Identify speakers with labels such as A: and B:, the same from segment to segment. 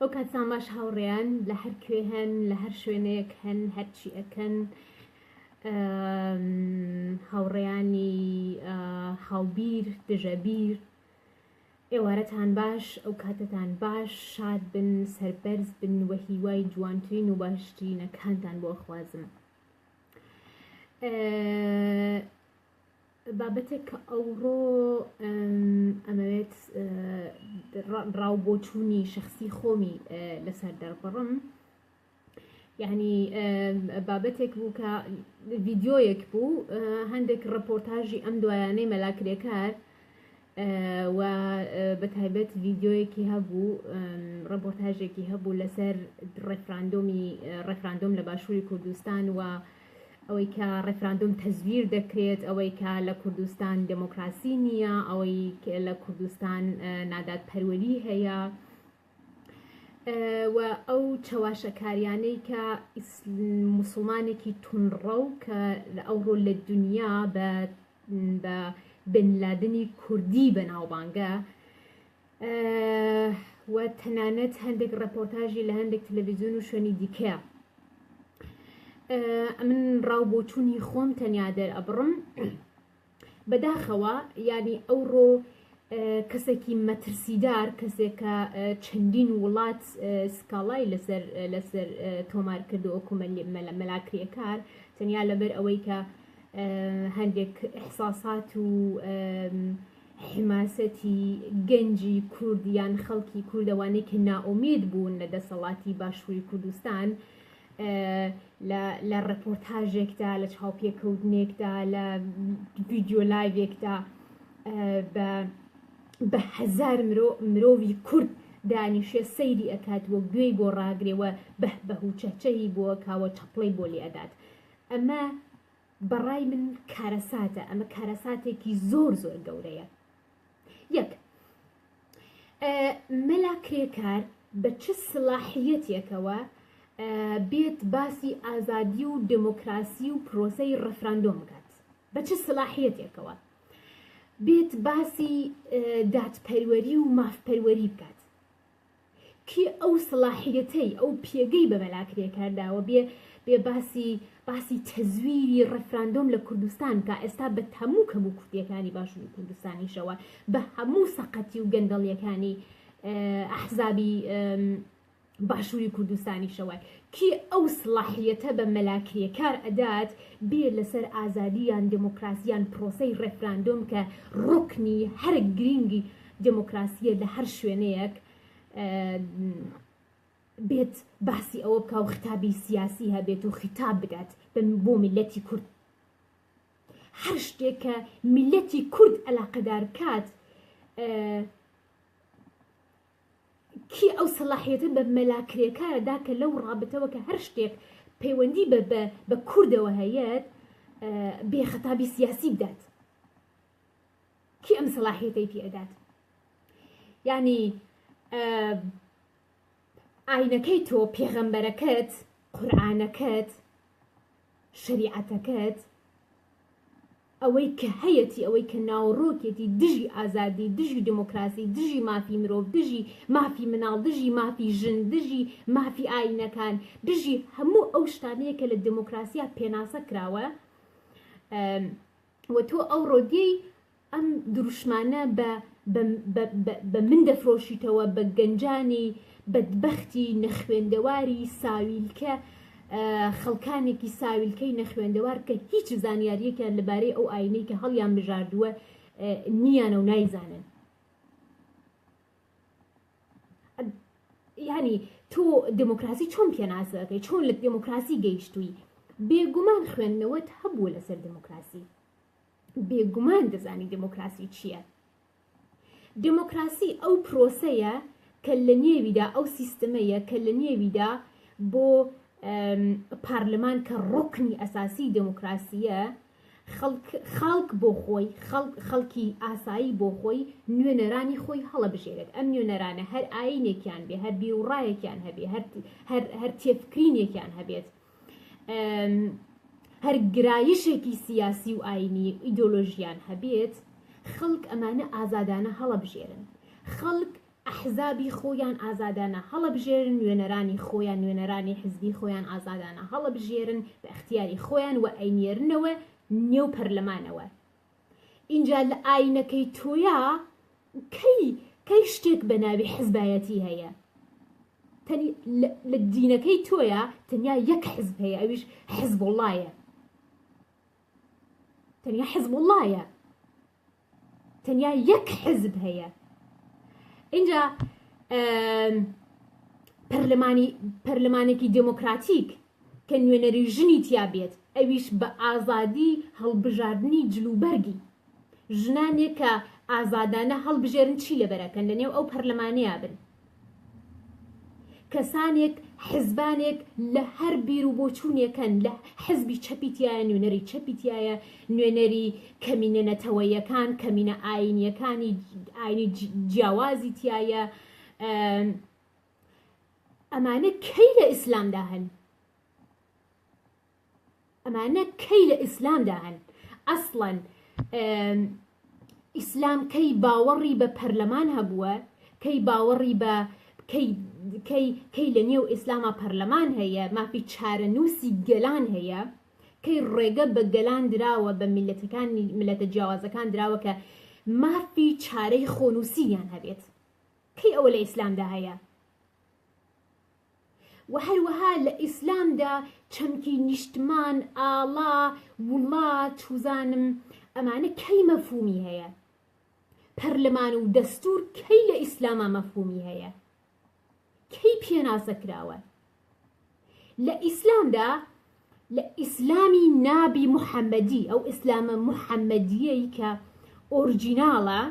A: ئەو کاتان باش هاوڕێیان لە هەر کوێ هەن لە هەر شوێنەیەک هەن هەرچی ئەکەن هاوڕێیانی هاوبیر دژەبیر ئێوارەتان باش ئەو کاتتان باش شاد بن سەربەرز بن وە هیوای جوانترین و باشترینەکانتان بۆ خوازم بابەتێک کە ئەوڕۆ ئەمەوێت ڕاوبۆچوونی شخصی خۆمی لەسەر دەربڕم یعنی بابەتێک بوو کە ڤیدیۆیەک بوو هەندێک ڕپۆرتاژی ئەم دوایانەی مەلاکرێکار و بە تایبەت ڤیدیۆیەکی هەبوو ڕپۆرتاژێکی هەبوو لەسەر ڕێفراندۆم لە باشووری کوردستان و ئەوەی کە ڕێفراندۆم تەزویر دەکرێت ئەوەی کە لە کوردستان دموکراسی نییە ئەوەی لە کوردستان نادادپەروەری هەیە و ئەو چەواشەکاریانەی کە موسڵمانێکی تونڕە و کە ئەوڕۆ لە دنیا بە بنلادنی کوردی بەناوبانگە و تەنانەت هەندێک ڕپۆرتاژی لە هەندێک تەلەڤیزیۆن و شوێنی دیکەیە من ڕاوبۆچوونی خۆم تەنیا دەرئەبڕم بەداخەوە ینی ئەوڕۆ کەسێکی مەترسیدار کەسێکە چەندین وڵات سکاڵای لەسەر تۆمار کردو وەکو مەلاکرێکار تەنیا لەبەر ئەوەی کە هەندێک ئەحساسات و حماسەتی گەنجی کوردیان خەڵکی کوردەوانەی کە نائومید بوون لە دەسەڵاتی باشووری کوردستان لە ڕپۆرتاژێکدا لە چاوپێکەوتنێکدا لە ڤیدیۆ لایڤێکدا بە هەزار مرۆڤی کورد دانیشێ سەیری ئەکات وە گوێی بۆ ڕاگرێەوە بەهوچەچەی بۆ کاوە چەپڵەی بۆ لێ ئەدات ئەمە بەڕای من کارەساتە ئەمە کارەساتێکی زۆر زۆر گەورەیە یەک مەلاکرێکار بە چ سلاحیەتێکەوە بێت باسی ئازادی و دموکراسی و پرۆسەی ڕەفراندۆم بکات بە چه سلاحیەتێکەوە بێت باسی دادپەروەری و مافپەروەری بکات کی ئەو سلاحیەتەی ئەو پێگەی بە مەلاکرێکارداوە بێ باسی تەزویری ڕەفراندۆم لە کوردستان کە ئێستا بە هەموو کەموو کوردیەکانی باشووری کوردستانیشەوە بە هەموو سەقەتی و گەندەڵیەکانی ئەحزابی باشووری کوردستانی شەوە کی ئەو سلاحیەتە بە مەلاکرێکار ئەدات بێ لەسەر ئازادیان دموکراسیان پرۆسەی ڕێفراندۆم کە ڕوکنی هەر گرنگی دموکراسیە لە هەر شوێنەیەک بێت باسی ئەوە بکە و خطابی سیاسی هەبێت و خطاب بدات بۆ میلەتی کورد هەر شتێک کە میلەتی کورد علاقەدار بکات کی ئەو سەلاحیەتە بە مەلاکرێکارەدا کە لەو ڕابطەوە کە هەر شتێک پەیوەندی بە کوردەوە هەیەت بێ خەتابی سیاسی بدات کی ئەم سەلاحیەتەی پێ ئەدات یعنی ئاینەکەی تۆ پێغەمبەرەکەت قورئانەکەت شریعەتەکەت ئەوەی کە هەیەی ئەوەی کە ناوڕۆکێتی دژی ئازادی دژی دموکراسی دژی مافی مرۆڤ دژی مافی مناڵ دژی مافی ژن دژی مافی ئاینەکان دژی هەموو ئەو شتانەیە کە لە دموکراسیا پێناسە کراوە و تۆ ئەو ڕۆدیەی ئەم دروشمانە بە من دەفرۆشیتەوە بە گەنجانی بەدبەختی نەخوێندەواری ساویلکە خەڵکانێکی ساویلکەی نەخوێندەوار کە هیچ زانیاریەکیان لەبارەی ئەو ئاینەی کە هەڵیان بژاردووە نیانە و نایزانن. یعنی تۆ دموکراسی چۆن پێناسەکەی، چۆن لە دموکراسی گەیشتووی؟ بێگومان خوێندنەوەت هەبووە لەسەر دموکراسی، بێگومان دەزانی دموکراسی چییە. دموکراسی ئەو پرۆسەیە کە لە نێویدا، ئەو سیستەمەیە کە لە نێویدا بۆ پارلەمان کە ڕۆکنی ئەساسی دموکراسیە، خەڵک بۆ خۆی، خەڵکی ئاسایی بۆ خۆی نوێنەرانی خۆی هەڵەبژێرێت. ئەم نوێنەرانە هەر ئاینێکیان بێ، هەر بیرڕایەکیان هەبێ، هەر تێفکرینێکیان هەبێت، هەر گرایشێکی سیاسی و ئاینی ئیدۆلۆژیان هەبێت، خەڵک ئەمانە ئازادانە هەڵەبژێرن. خەڵک ئەحزابی خۆیان ئازادانە هەڵەبژێرن، نوێنەرانی خۆیان، نوێنەرانی حزبی خۆیان ئازادانە هەڵەبژێرن بە اختیاری خۆیان و ئەینێرنەوە نێو پەرلەمانەوە. اینجا لە ئاینەکەی تۆیە کەی شتێک بە ناوی حزبایەتی هەیە؟ لە دینەکەی تۆیە تەنیا یەک حزب هەیە، ئەویش حزب وڵایە، تەنیا حزب وڵایە، تەنیا یەک حزب هەیە. اینجا پەرلەمانێکی دموکراتیک کە نوێنەری ژنی تیا بێت، ئەویش بە ئازادی هەڵبژاردننی جلوبەرگی ژنانێک کە ئازادانە هەڵبژێرن چی لەبەرەکەن لەنێو ئەو پەرلەمانەیە بن. کەسانێک حزبانێک لە هەر بیر و بۆچوونێکەن، لە حزبی چەپیتیایە، نوێنەری چەپیتیایە، نوێنەری کەمینە نەتەوەیەکان، کەمینە ئاینیەکانی ئاینی جیاوازی تایە. ئەمانە کەی لە ئیسلامدا هەن؟ ئەمانە کەی لە ئیسلامدا هەن؟ ئەسڵەن ئیسلام کەی باوەڕی بە پەرلەمان هەبووە؟ کەی باوەڕی بە کەی لە نێو ئیسلامە پەرلەمان هەیە؟ مافی چارەنووسی گەلان هەیە؟ کەی ڕێگە بە گەلان دراوە، بە میلەتەکانی میلەتە جیاوازەکان دراوە کە مافی چارەی خۆنووسییان هەبێت؟ کەی ئەوە لە ئیسلامدا هەیە؟ و هەروەها لە ئیسلامدا چەمکی نیشتمان، ئاڵا، وڵات، وزانم ئەمانە کەی مەفهومی هەیە؟ پەرلەمان و دەستور کەی لە ئیسلامە مەفهومی هەیە؟ کەی پێناسەکراوە؟ لە ئیسلامدا، لە ئیسلامی نابی محەممەدی، ئەو ئیسلامە محەممەدیەی کە ئۆرجیناڵە،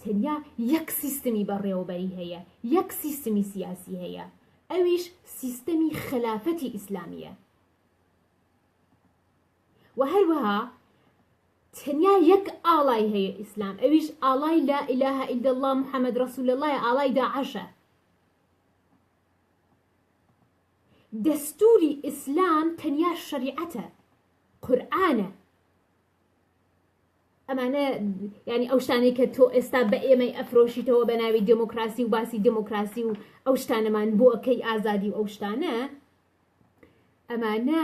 A: تەنیا یەک سیستمی بەڕێوەبەری هەیە، یەک سیستمی سیاسی هەیە، ئەویش سیستەمی خلافەتی ئیسلامیە. و هەروەها تەنیا یەک ئاڵای هەیە ئیسلام، ئەویش ئاڵای لا ئیلاهە ئیلا الله محەممەد ڕەسوول اللهە، ئاڵای داعەشە. دەستوری ئیسلام تەنیا شەریعەتە، قورئانە. ئەمانە ینی ئەو شتانەی کە تۆ ئێستا بە ئێمەی ئەفرۆشیتەوە بە ناوی دموکراسی و باسی دموکراسی و ئەو شتانەمان بۆ ئەەکەی ئازادی و ئەو شتانە، ئەمانە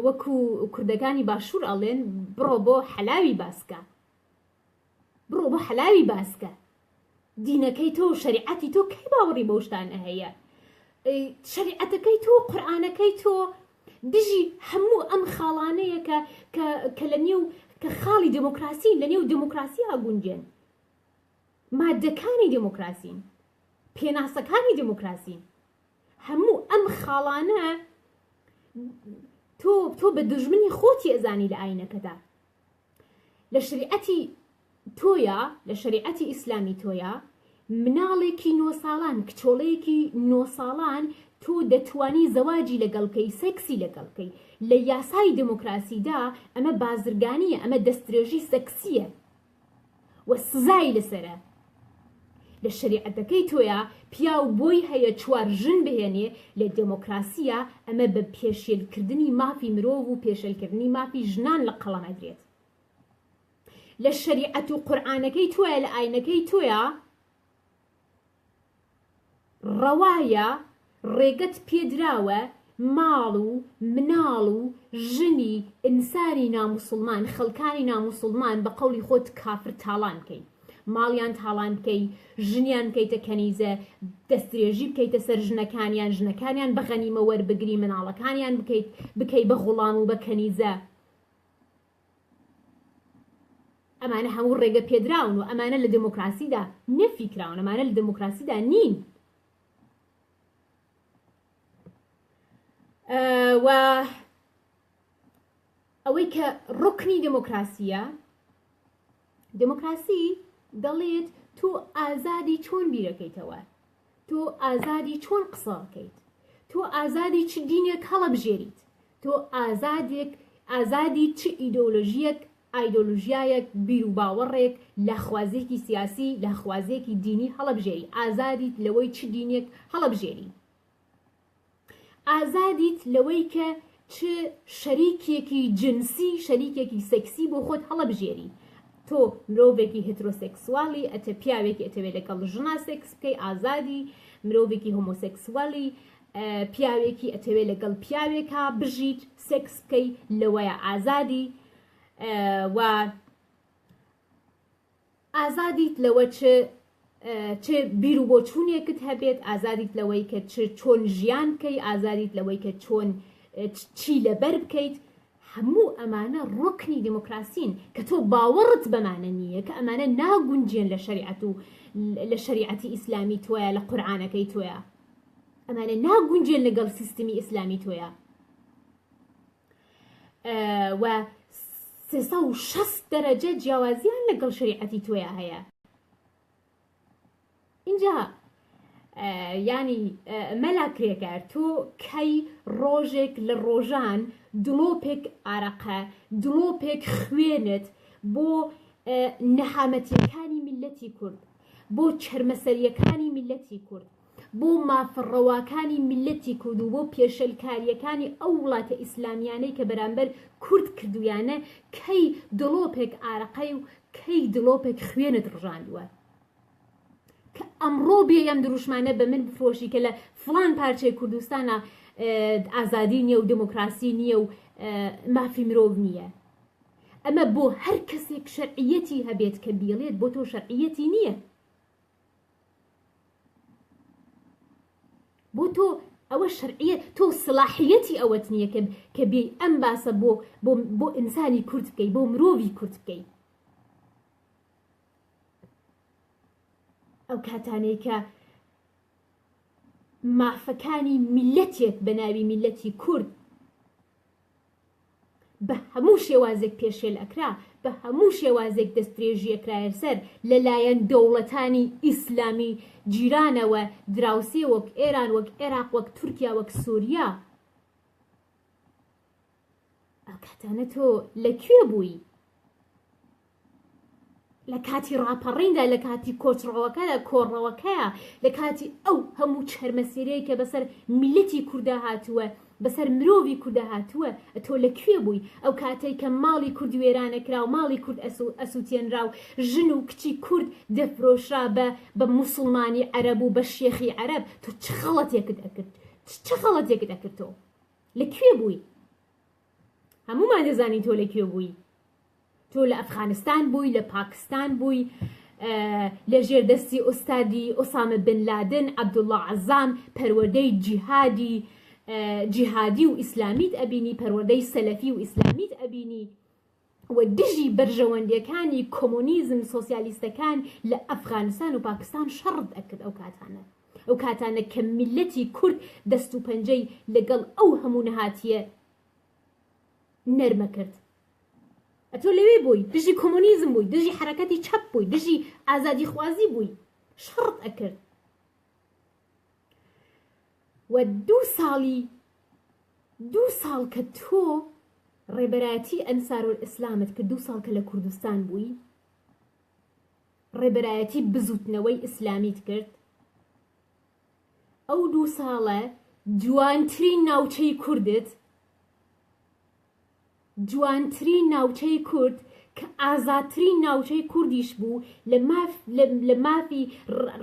A: وەکو کوردەکانی باشوور ئەڵێن بڕۆ بۆ حەلاوی باسکە، بڕۆ بۆ حەلاوی باسکە. دینەکەی تۆ و شەریعەتی تۆ کەی باوەڕی بەو شتانە هەیە؟ شەریعەتەکەی تۆ، قورئانەکەی تۆ دژی هەموو ئەم خاڵانەیە کە لە نێو کە خاڵی دموکراسی لە نێو دموکراسی هەگونجێن، مادەکانی دموکراسین، پێناسەکانی دموکراسین، هەموو ئەم خاڵانە تۆ بە دژمنی خۆتی ئەزانی لە ئاینەکەدا. لە شریعەتی تۆیە، لە شریعەتی ئیسلامی تۆیە، مناڵێکی 9 ساڵان، کچۆڵەیەکی 9 ساڵان تۆ دەتوانی زەواجی لەگەڵکەی، سێکسی لەگەڵکەی. لە یاسای دموکراسیدا ئەمە بازرگانیە، ئەمە دەستدرێژی سەکسیە و سزای لەسەرە. لە شریعەتەکەی تۆیە پیاو بۆی هەیە 4 ژن بهێنێ، لە دموکراسیە ئەمە بە پێشێلکردنی مافی مرۆڤ و پێشێلکردنی مافی ژنان لە قەڵەم ئەدرێت. لە شریعەت و قورئانەکەی تۆیە، لە ئاینەکەی تۆیە ڕەوایە، ڕێگەت پێدراوە ماڵ و مناڵ و ژنی ئینسانی ناموسڵمان، خەڵکانی ناموسڵمان بە قەولی خۆت کافر تاڵان بکەین. ماڵیان تاڵان بکەی ژنیان بکەیتە کەنیزە دەستدرێژی بکەیتە سەر ژنەکانیان بە غەنیمە وەربگری مناڵەکانیان بکەی بە غوڵام و بە کەنیزە ئەمانە هەموو ڕێگە پێدراون و ئەمانە لە دموکراسیدا نەفیکراون ئەمانە لە دموکراسیدا نین و ئەوەی کە ڕوکنی دموکراسیە دموکراسی دەڵێت تۆ ئازادی چۆن بیرەکەیتەوە تۆ ئازادی چۆن قسە بکەیت تۆ ئازادی چ دینێک هەڵەبژێریت تۆ ئازادی چ ئایدۆلۆژیایەک بیر و باوەڕێک لاخوازێکی سیاسی لاخوازێکی دینی هەڵەبژێری ئازادیت لەوەی چ دینێک هەڵەبژێری ئازادیت لەوەی کە چ شەریکێکی جنسی شەریکێکی سەکسی بۆ خۆت هەڵەبژێری تۆ مرۆڤێکی هێترۆسێکسوالی ئەتە پیاوێکی ئەتەوێت لەگەڵ ژنا سێکس بکەی ئازادی مرۆڤێکی هۆمۆسێکسوالی پیاوێکی ئەتەوێت لەگەڵ پیاوێکا بژیت سێکس بکەی لەوەیە ئازادی و ئازادیت لەوە چ بیر و بۆچوونێکت هەبێت ئازادیت لەوەی کە چۆن ژیان بکەی ئازادیت لەوەی کە چۆن چی لەبەر بکەیت هەموو ئەمانە ڕوکنی دموکراسین کە تۆ باوەڕت بەمانە نییە کە ئەمانە ناگونجێن لە شەریعەتی ئیسلامی تۆیە لە قورعانەکەی تۆیە ئەمانە ناگونجێن لەگەڵ سیستمی ئیسلامی تۆیە و 360 دەرەجە جیاوازیان لەگەڵ شەریعەتی تۆیە هەیە اینجا ینی مەلا کرێکار تۆ کەی ڕۆژێک لە ڕۆژان دڵۆپێک ئارەقە دڵۆپێک خوێنت بۆ نەحامەتیەکانی میلەتی کورد بۆ چەرمەسەریەکانی میلەتی کورد بۆ مافڕەواکانی میلەتی کورد و بۆ پێشەلکاریەکانی ئەو وڵاتە ئیسلامیانەی کە بەرامبەر کورد کردویانە کەی دڵۆپێک ئارەقەی و کەی دڵۆپێک خوێنت ڕژاندووە کە ئەمڕۆ بێ ئەم دروشمانە بە من بفرۆشی کە لە فڵان پارچەی کوردستانە ئازادی نییە و دموکراسی نییە و مافی مرۆڤ نییە ئەمە بۆ هەر کەسێک شەرعیەتی هەبێت کە بیڵێت بۆ تۆ شەرعیەتی نییە بۆ تۆ ئەوە شەرعیە تۆ سلاحیەتی ئەوەت نییە کە بێ ئەم باسە بۆ ئینسانی کورد بکەی بۆ مرۆڤی کورد بکەی ئەو کاتانەی کە مافەکانی میلەتێک بە ناوی میلەتی کورد بە هەموو شێوازێک پێشێل ئەکرا بە هەموو شێوازێک دەستدرێژی ئەکرایە سەر لەلایەن دەوڵەتانی ئیسلامی جیرانەوە دراوسێ وەک ئێران وەک عێراق وەک تورکیا وەک سووریا ئەو کاتانە تۆ لەکوێ بووی لە کاتی ڕاپەڕیندا لە کاتی کۆچڕەوەکەدا کۆڕەوەکەیە لە کاتی ئەو هەموو چەرمەسیرەیە کە بەسەر میلەتی کووردا هاتووە بەسەر مرۆڤی کووردا هاتووە تۆ لەکوێ بووی ئەو کاتێک کە ماڵی کورد وێرانەکرا و ماڵی کورد ئەسووتێنرا و ژن و کچی کورد دەفرۆشرا بە موسڵمانی عەرەب و بە شێخی عەرەب تۆ چ خەڵەتێکت ئەکرد تۆ لەکوێ بووی هەموومان دەزانین تۆ لەکوێ بووی تۆ لە ئەفغانستان بووی لە پاکستان بووی لە ژێردەستی ئوستادی ئۆسامە بن لادن عەبدوڵڵا عەزام پەروەردەی جیهادی و ئیسلامیت ئەبینی پەروەردەی سەلەفی و ئیسلامیت ئەبینی و دژی بەرژەوەندیەکانی کۆمۆنیزم سۆسیالیستەکان لە ئەفغانستان و پاکستان شەڕت ئەکرد ئەو کاتانە کە میلەتی کورد دەست و پەنجەی لەگەڵ ئەو هەموو نەهاتیە نەرمە کرد ئەتۆ لەوێ بووی دژی کۆمۆنیزم بووی دژی حرەکەتی چەپ بووی دژی ئازادی خوازی بووی شەڕت ئەکرد و دوو ساڵ کە تۆ ڕێبەرایەتی ئەنسارولئیسلامت کە 2 ساڵ کە لە کوردستان بووی ڕێبەرایەتی بزوتنەوەی ئیسلامیت کرد ئەو 2 ساڵە جوانترین ناوچەی کوردت جوانترین ناوچەی کورد کە ئازادترین ناوچەی کوردیش بوو لە مافی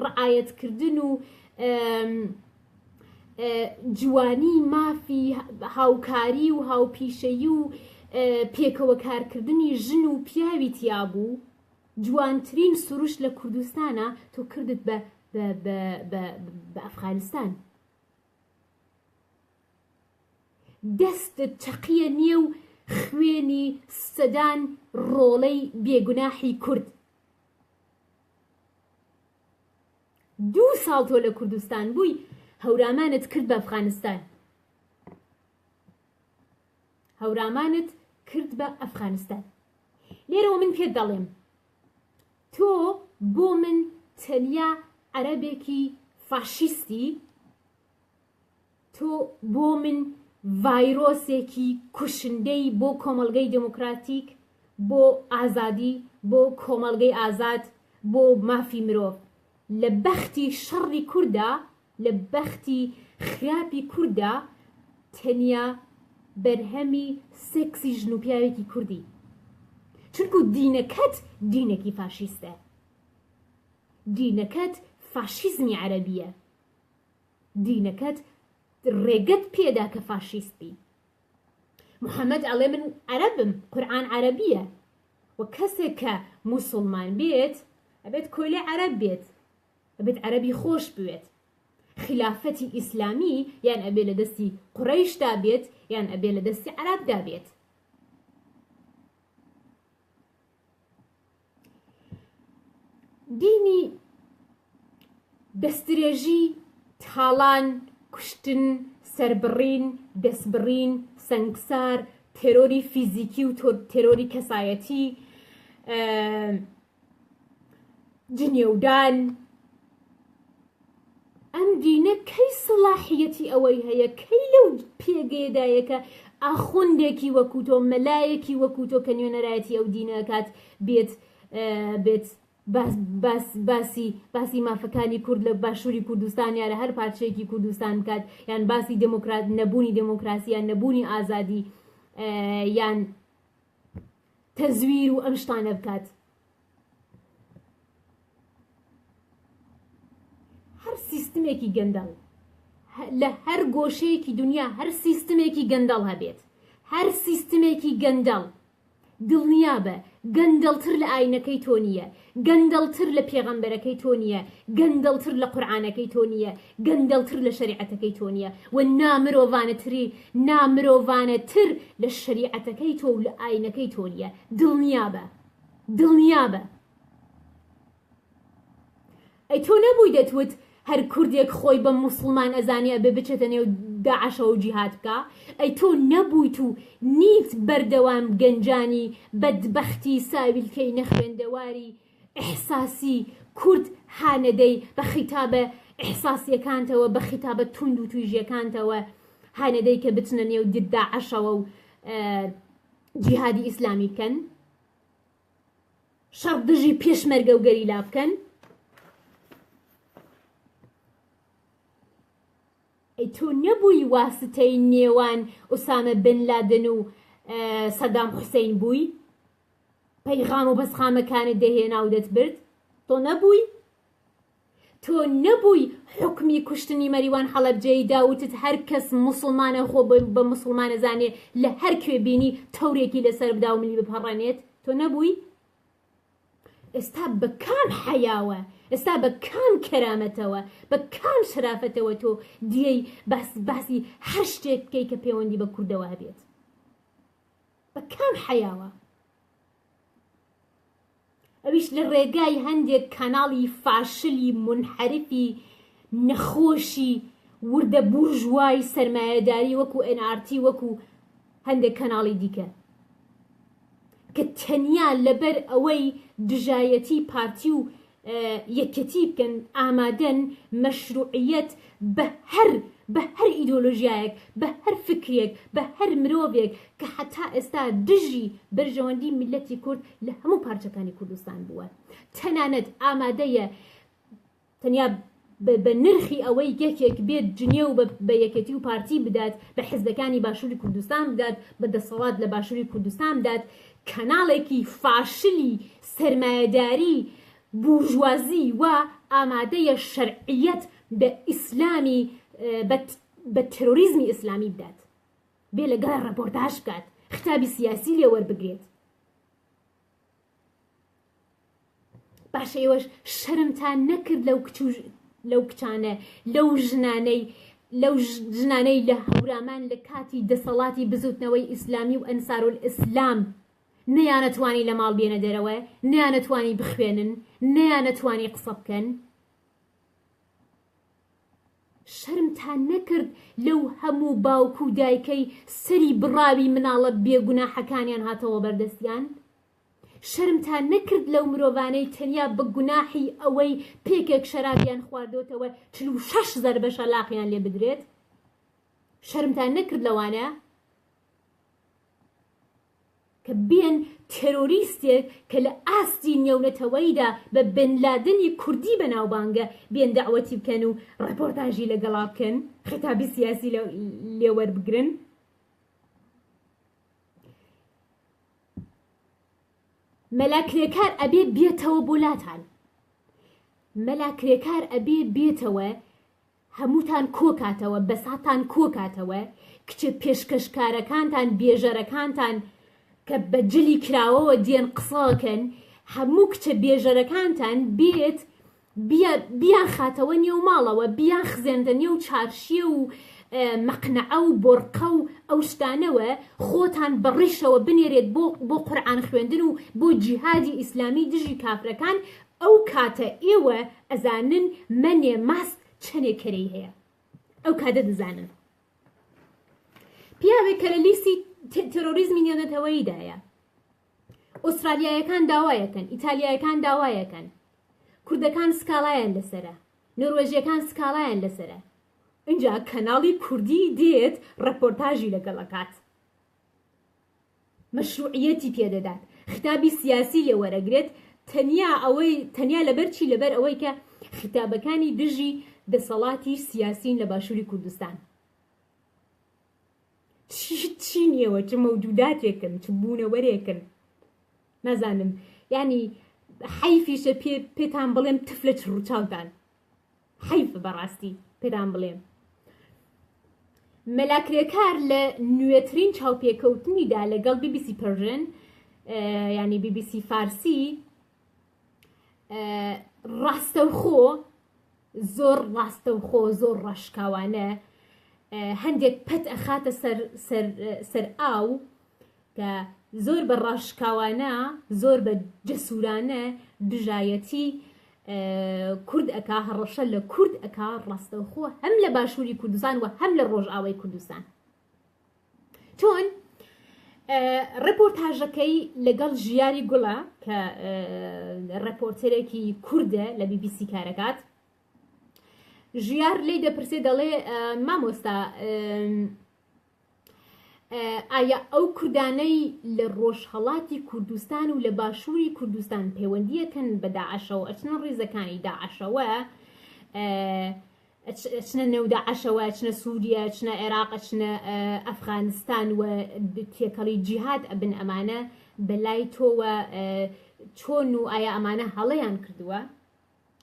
A: ڕعایەتکردن و جوانی مافی هاوکاری و هاوپیشەیی و پێکەوە کارکردنی ژن و پیاوی تیا بوو جوانترین سروش لە کوردستانە تۆ کردت بە ئەفغانستان. دەستت چەقیە نییە و خوێنی سەدان ڕۆڵەی بێگوناحی کورد. 2 ساڵ تۆ لە کوردستان بووی، هەورامانت کرد بە ئەفغانستان. هەورامانت کرد بە ئەفغانستان. لێرەوە من پێت دەڵێم تۆ بۆ من تەنیا عەرەبێکی فاشیستی، تۆ بۆ من ڤایرۆسێکی کوشندەی بۆ کۆمەڵگەی دموکراتیک، بۆ ئازادی، بۆ کۆمەڵگەی ئازاد، بۆ مافی مرۆڤ. لە بەختی شەڕی کووردا، لە بەختی خراپی کووردا تەنیا بەرهەمی سێکسی ژن و پیاوێکی کوردی. چونکو دینەکەت دینێکی فاشیستە، دینەکەت فاشیزمی عەرەبیە، دینەکەت ڕێگەت پێدا کە فاشیستی. محەممەد ئەڵێ من عەرەبم، قورئان عەرەبیە، و کەسێک کە موسڵمان بێت ئەبێت کۆلێ عەرەب بێت، ئەبێت عەرەبی خۆش بوێت. خلافەتی ئیسلامی یان ئەبێ لە دەستی قوڕەیشدا بێت یان ئەبێ لە دەستی عەرەبدا بێت. دینی دەستدرێژی، تاڵان، کوشتن، سەربڕین، دەستبڕین، سەنگسار، تێرۆری فیزیکی و تێرۆری کەسایەتی، جنێودان، ئەم دینە کەی سەڵاحیەتی ئەوەی هەیە، کەی لەو پێگەیەدایە کە ئاخوندێکی وەکو تۆ، مەلایەکی وەکو تۆ کە نوێنەرایەتی ئەو دینەکات بێت باسی مافەکانی کورد لە باشووری کوردستان یان هەر پارچەیەکی کوردستان بکات، یان باسی نەبوونی دموکراسی یان نەبوونی ئازادی یان تەزویر و ئەم شتانە بکات. هەر سیستمێکی گەندەڵ لە هەر گۆشەیەکی دنیا، هەر سیستمێکی گەندەڵ هەبێت، هەر سیستمێکی گەندەڵ دڵنیابە گەندەڵتر لە ئاینەکەی تۆ نییە، گەندەڵتر لە پێغەمبەرەکەی تۆ نییە، گەندەڵتر لە قورئانەکەی تۆ نییە، گەندەڵتر لە شەریعەتەکەی تۆ نییە، و نامرۆڤانەتر لە شەریعەتەکەی تۆ و لە ئاینەکەی تۆ نییە. دڵنیابە. ئەی تۆ نەبووی دەتوت هەر کوردێک خۆی بە موسڵمان ئەزانێ بێ بچێتە نێو داعشەوە و جیهاد بکە؟ ئەی تۆ نەبوویت و نیت بەردەوام گەنجانی بەدبەختی ساویلکەی نەخوێندەواری ئیحساسی کورد هانەدەی بە خیتابە ئیحساسیەکانتەوە، بە خیتابە توند و تویژیەکانتەوە هانەدەی کە بچنە نێو داعشەوە و جیهادی ئیسلامی بکەن، شەڕ دژی پێشمەرگە و گەریلا بکەن؟ ئەی تۆ نەبووی واستەی نێوان ئوسامە بن لادن و سەدام حوسەین بووی؟ پەیغام و بەسخامەکانت دەهێنا و دەتبرد؟ تۆ نەبووی؟ تۆ نەبووی حکمی کوشتنی مەریوان حەڵەبجەی داوتت هەر کەس موسڵمانە خۆ بە موسڵمانە زانێ لە هەر کوێ بینی تەورێکی لەسەر بدا و ملی بپەڕێنێت؟ تۆ نەبووی؟ ئێستا بە کام حەیاوە، ئێستا بە کام کەرامەتەوە، بە کام شرافەتەوە تۆ دیەی باسی هەر شتێک بکەی کە پەیوەندی بە کوردەوە هەبێت؟ بە کام حەیاوە؟ ئەویش لە ڕێگای هەندێک کەناڵی فاشلی منحەرفی نەخۆشی وردە بورژوای سەرمایەداری وەکو NRT وەکو هەندێک کەناڵی دیکە کە تەنیا لەبەر ئەوەی دژایەتی پارتی و یەکەتی بکەن ئامادەن مەشروعیەت بە هەر ئیدۆلۆژیایەک، بە هەر فکرێک، بە هەر مرۆڤێک کە حتا ئێستا دژی بەرژەوەندی میلەتی کورد لە هەموو پارچەکانی کوردستان بووە، تەنانەت ئامادەیە تەنیا بە نرخی ئەوەی یەکێک بێت جنێ و بە یەکەتی و پارتی بدات، بە حیزبەکانی باشووری کوردستان بدات، بە دەسەڵات لە باشووری کوردستان بدات، کەناڵێکی فاشلی سەرمایەداری بورژوازی و ئامادەیە شەرعیەت بە ئیسلامی بە تێرۆریزمی ئیسلامی بدات، بێ لەگەڵ ڕەپۆرتاژ بکات، خەتابی سیاسی لێ وەربگرێت. باشە ئێوەش شەرمتان نەکرد لەو کچانە لەو ژنانەی لە هەورامان لە کاتی دەسەڵاتی بزوتنەوەی ئیسلامی و ئەنسارول ئیسلام نەیانەتوانی لە ماڵ بێنە دەرەوە، نەیانەتوانی بخوێنن، نەیانەتوانی قسە بکەن. شەرمتان نەکرد لەو هەموو باوکو و دایکەی سەری بڕاوی مناڵە بێگوناحەکانیان هاتەوە بەردەستیان؟ شەرمتان نەکرد لەو مرۆڤانەی تەنیا بە گوناحی ئەوەی پێکێک شەرابیان خواردۆتەوە 46 زەربە شەلاقیان لێ بدرێت؟ شەرمتان نەکرد لەوانە کە بێن تێرۆریستێک کە لە ئاستی نێونەتەوەیدا بە بنلادنی کوردی بەناوبانگە بێن داوەتی بکەن و ڕپۆرتاژی لەگەڵا بکەن، خیتابی سیاسی لێوەربگرن؟ مەلاکرێکار ئەبێ بێتەوە بۆلاتان، مەلاکرێکار ئەبێ بێتەوە هەمووتان کۆکاتەوە، بەساتان کۆکاتەوە، کچە پێشکەشکارەکانتان بێژەرەکانتان کە بەجلی کراوەوە دێن قسەکەن، هەموو کچە بێژەرەکانتان بێت بیان خاتەوە نێو ماڵەوە، بیان خزێندە نێو چارشیە و مەقنعە و بۆرقە و ئەو شتانەوە، خۆتان بەڕیشەوە بنێرێت بۆ قورئان خوێندن و بۆ جیهادی ئیسلامی دژی کافرەکان. ئەو کاتە ئێوە ئەزانن منێ ماست چەندێک کەرەی هەیە، ئەو کاتە دەزانن. پیاوێک کە لە لیستی تێرۆریزمی نێونەتەوەییدایە، ئوسترالیایەکان داوایەکەن، ئیتالیایەکان داوایەکەن، کوردەکان سکاڵایان لەسەرە، نۆروێژیەکان سکاڵایان لەسەرە. اینجا کەناڵی کوردی دێت ڕەپۆرتاژی لەگەڵەکات، مەشروعیەتی پێدەدات، خیتابی سیاسی لێ وەرەگرێت، تەنیا لەبەر چی؟ لەبەر ئەوەی کە خیتابەکانی دژی دەسەڵاتی سیاسین لە باشووری کوردستان. چی نیەوە؟ چ مەوجوداتێکن، چ بوونەوەرێکن، نازانم. یعنی حیفیشە پێتان بڵێم تفلە ڕووچاوتان، حیفە بەڕاستی پێتان بڵێم. مەلاکرێکار لە نوێترین چاوپێکەوتنیدا لەگەڵ BBC پەرژن، یعنی BBC فارسی، ڕاستەوخۆ زۆر ڕاستەوخۆ زۆر ڕەشکاوانە هەندێک پەت ئەخاتە سەر ئاو کە زۆر بە ڕاشکاوانە، زۆر بە جەسوورانە دژایەتی کورد ئەکا، هەڕەشە لە کورد ئەکا، ڕاستەوخۆ هەم لە باشووری کوردستان و هەم لە ڕۆژئاوای کوردستان. چۆن ڕپۆرتاژەکەی لەگەڵ ژیاری گوڵە کە ڕپۆرتەرێکی کوردە لە BBC کارەکات، ژیار لی دەپرسێ، دەڵێ مامۆستا ئایا ئەو کوردانەی لە ڕۆژهەڵاتی کوردستان و لە باشووری کوردستان پەیوەندیەکەن بە داعشەوە، ئەچنە ڕێزەکانی داعشەوە، ئەچنە نێو داعشەوە، ئەچنە سووریا، ئەچنە عێراق، ئەچنە ئەفغانستان و تێکەڵی جیهاد ئەبن، ئەمانە بەلای تۆوە چۆن و ئایا ئەمانە هەڵەیان کردووە؟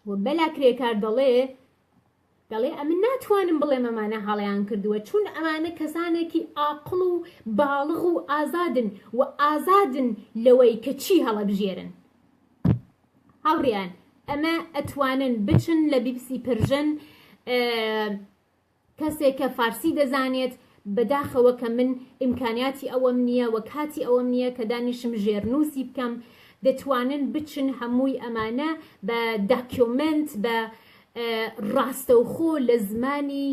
A: و بەلاکرێکار دەڵێ ئەمن ناتوانم بڵێم ئەمانە هەڵەیان کردووە، چون ئەمانە کەسانێکی عاقڵ و باڵغ و ئازادن و ئازادن لەوەی کە چی هەڵەبژێرن. هاوڕیان، ئەمە ئەتوانن بچن لە BBC پرژن، کەسێک کە فارسی دەزانێت بەداخەوە کە من ئیمکانیاتی ئەوەم نییە و کاتی ئەوەم نییە کە دانیشم ژێرنووسی بکەم، دەتوانن بچن هەمووی ئەمانە بە داکیۆمنت، بە ڕاستەوخۆ لە زمانی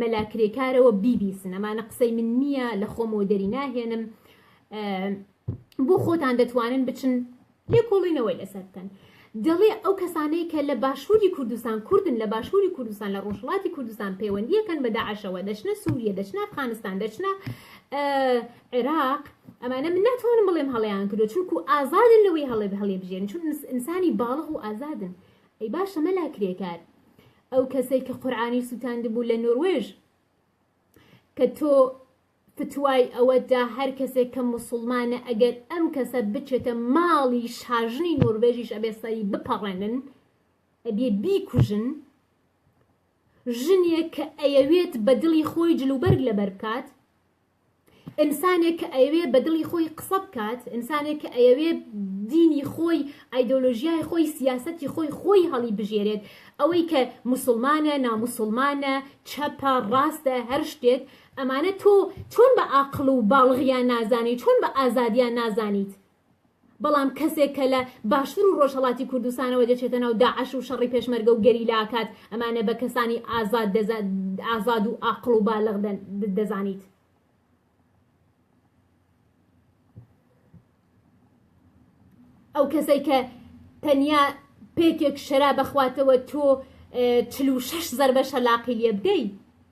A: مەلاکرێکارەوە بیبیسن. ئەمانە قسەی من نییە، لە خۆمەوە دەری ناهێنم، بۆ خۆتان دەتوانن بچن لێکۆڵینەوەی لەسەر بکەن. دەڵێ ئەو کەسانەی کە لە باشووری کوردستان کوردن، لە باشووری کوردستان لە ڕۆژهەڵاتی کوردستان پەیوەندیەکەن بە داعشەوە، دەچنە سووریە، دەچنە ئەفغانستان، دەچنە عێراق، ئەمانە من ناتوانم بڵێم هەڵەیان کردو، چونکو ئازادن لەوەی هەڵێبژێرن، چون ئینسانی باڵغ و ئازادن. ئەی باشە مەلاکرێکار، ئەو کەسەی کە قورئانی سووتاندبوو لە نۆروێژ کە تۆ فتوای ئەوەدا هەر کەسێک کە موسڵمانە ئەگەر ئەم کەسە بچێتە ماڵی شاژنی نۆروێژیش ئەبێ سەری بپەڕێنن، ئەبێ بیکوژن، ژنێک کە ئەیەوێت بە دڵی خۆی جلوبەرگ لەبەر بکات، ئینسانێک کە ئەیەوێ بە دڵی خۆی قسە بکات، ئینسانێک کە ئەیەوێ دینی خۆی ئایدۆلۆژیای خۆی سیاسەتی خۆی هەڵی بژێرێت ئەوەی کە مسلمانە نامسلمانە چەپە ڕاستە هەر شتێک ئەمانە تۆ چۆن بە عاقڵ و باڵغیان نازانیت چۆن بە ئازادیان نازانیت بەڵام کەسێک کە لە باشتر و ڕۆژهەڵاتی کوردستانەوە دەچێتە ناو داعش و شەڕی پێشمەرگە و گەریلاکات ئەمانە بە کەسانی ئازاد و عاقڵ و بالغ دەزانیت ئەو کەسەی کە تەنیا پێکێک شەرا بەخواتەوە تۆ 46 زەربە شەلاقی لێ بدەی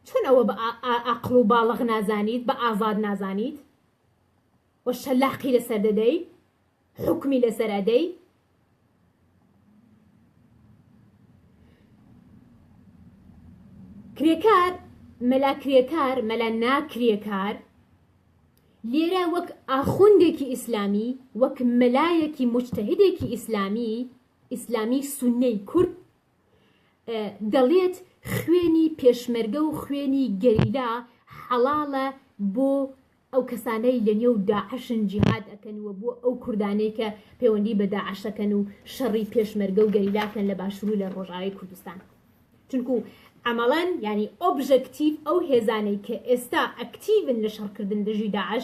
A: چۆن ئەوە بە عاقڵ و باڵغ نازانیت بە ئازاد نازانیت وە شەلاقی لەسەر دەدەی حکمی لەسەر ئەدەی کرێکار مەلا کرێکار مەلا ناکرێکار لێرە وەک ئاخوندێکی ئیسلامی وەک مەلایەکی مجتەهیدێکی ئیسلامی سوننەی کورد دەڵێت خوێنی پێشمەرگە و خوێنی گەریلا حەڵاڵە بۆ ئەو کەسانەی لە نێو داعشن جیهاد ئەکەنوە بۆ ئەو کوردانەی کە پەیوەندی بە داعشەکەن و شەڕی پێشمەرگە و گەریلاکەن لە باشوور و لە ڕۆژاوی کوردستان چونکو عملاً ینی ئۆبژەکتیڤ ئەو هێزانەی کە ئێستا ئەکتیڤن لە شەڕکردن دژی داعش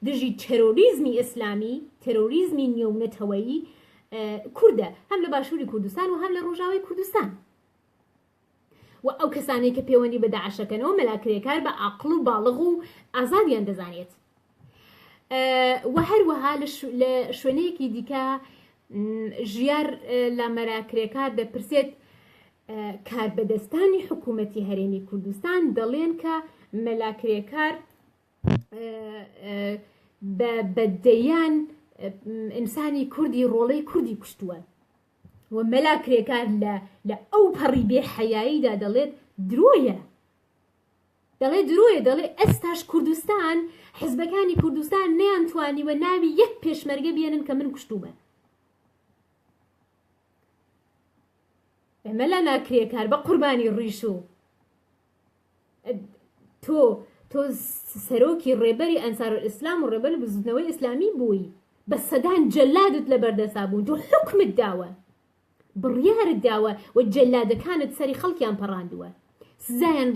A: دژی تێرۆریزمی ئیسلامی تێرۆریزمی نێونەتەوەیی کووردە هەم لە باشووری کوردستان و هەم لە ڕۆژاوی کوردستان و ئەو کەسانەی کە پەیوەندی بە داعشەکەنەوە مەلاکرێکار بە عاقڵ و باڵغ و ئازادیان دەزانێت و هەروەها لە شوێنەیەکی دیکە ژیار لە مەلاکرێکار دەپرسێت کاربەدەستانی حکوومەتی هەرێمی کوردستان دەڵێن کە مەلاکرێکار بەدەیان ئینسانی کوردی ڕۆڵەی کوردی کوشتووە و مەلاکرێکار لە ئەو پەڕی بێ حەیاییدا دەڵێت درۆیە دەڵێ ئێستاش کوردستان حزبەکانی کوردستان نەیانتوانیوە ناوی یەک پێشمەرگە بێنن کە من کوشتومە ئەمە لە ناکرێکار بە قوربانی ڕیش و تۆ سەرۆکی ڕێبەری ئەنسار ئیسلام و ڕێبەری بزودنەوەی ئیسلامی بووی بە سەدان جەلادت لە بەردەسا بوون تۆ حکمت داوە بڕیارت داوە و جەلادەکانت سەری خەڵکیان پەڕاندووە سزایان